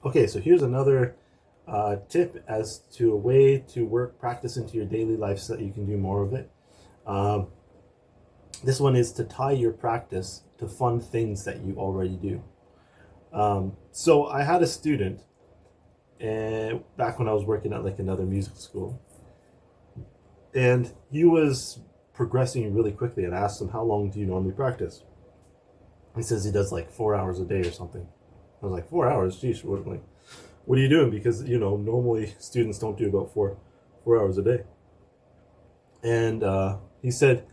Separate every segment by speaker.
Speaker 1: Okay, so here's another tip as to a way to work practice into your daily life so that you can do more of it. Um, this one is to tie your practice to fun things that you already do. So I had a student back when I was working at like another music school, and he was progressing really quickly. And I asked him, "How long do you normally practice?" He says he does like 4 hours a day or something. I was like, 4 hours? Geez, what are you doing? Because normally students don't do about four hours a day. And he said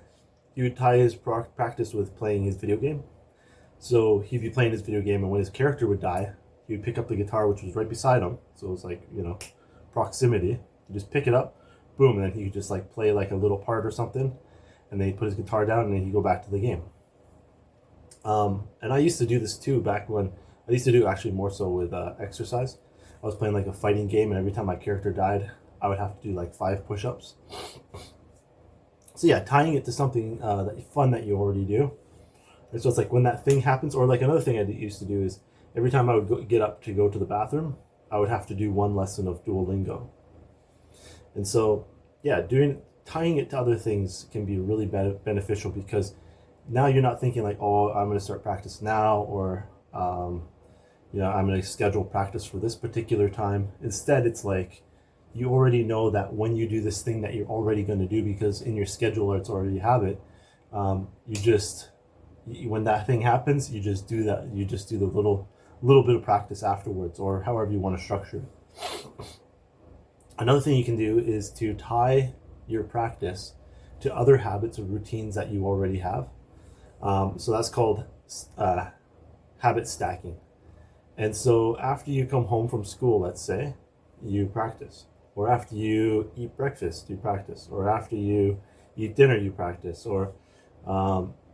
Speaker 1: he would tie his practice with playing his video game. So he'd be playing his video game, and when his character would die, he would pick up the guitar, which was right beside him. So it was like proximity. You just pick it up, boom, and then he could just like play like a little part or something, and then he'd put his guitar down, and then he'd go back to the game. And I used to do this too back when I used to do actually more so with exercise. I was playing like a fighting game, and every time my character died, I would have to do like 5 push-ups. So yeah, tying it to something fun that you already do. And so it's like when that thing happens, or like another thing I used to do is every time I would get up to go to the bathroom, I would have to do one lesson of Duolingo. And so yeah, tying it to other things can be really beneficial because now you're not thinking like, oh, I'm going to start practice now, or I'm going to schedule practice for this particular time. Instead, it's like you already know that when you do this thing that you're already going to do, because in your schedule it's already have it. When that thing happens, you just do that. You just do the little bit of practice afterwards, or however you want to structure it. Another thing you can do is to tie your practice to other habits or routines that you already have. So that's called habit stacking. And so after you come home from school, let's say, you practice. Or after you eat breakfast, you practice. Or after you eat dinner, you practice. Or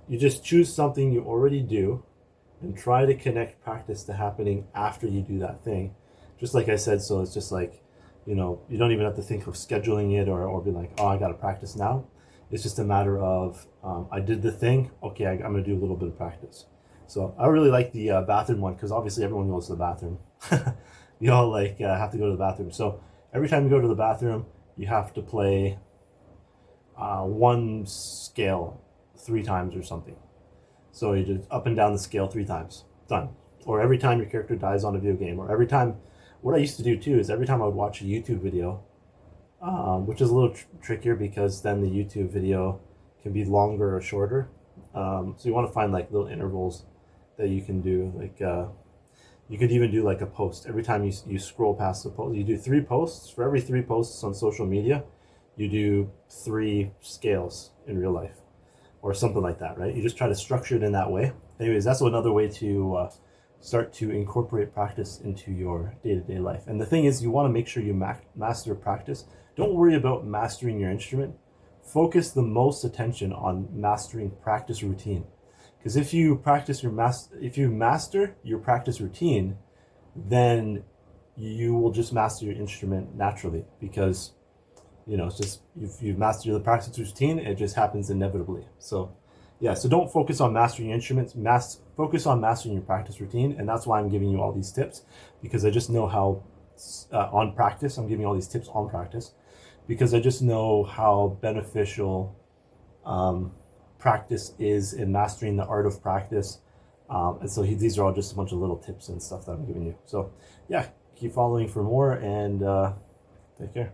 Speaker 1: you just choose something you already do and try to connect practice to happening after you do that thing. Just like I said, so it's just like, you don't even have to think of scheduling it or be like, oh, I got to practice now. It's just a matter of, I did the thing, okay, I'm going to do a little bit of practice. So I really like the bathroom one because obviously everyone goes to the bathroom. You all have to go to the bathroom. So every time you go to the bathroom, you have to play one scale 3 times or something. So you just up and down the scale 3 times. Done. Or every time your character dies on a video game, or every time. What I used to do too is every time I would watch a YouTube video, which is a little trickier because then the YouTube video can be longer or shorter. So you want to find like little intervals that you can do. Like you could even do like a post. Every time you scroll past the post, you do 3 posts. For every 3 posts on social media, you do 3 scales in real life, or something like that, right? You just try to structure it in that way. Anyways, that's another way to start to incorporate practice into your day-to-day life. And the thing is, you want to make sure you master practice. Don't worry about mastering your instrument. Focus the most attention on mastering practice routine. Because if you master your practice routine, then you will just master your instrument naturally. Because it's just if you master the practice routine, it just happens inevitably. So yeah, so don't focus on mastering your instruments, focus on mastering your practice routine. And that's why I'm giving you all these tips, because I just know how on practice, I'm giving you all these tips on practice because I just know how beneficial practice is in mastering the art of practice. And so these are all just a bunch of little tips and stuff that I'm giving you. So yeah, keep following for more, and take care.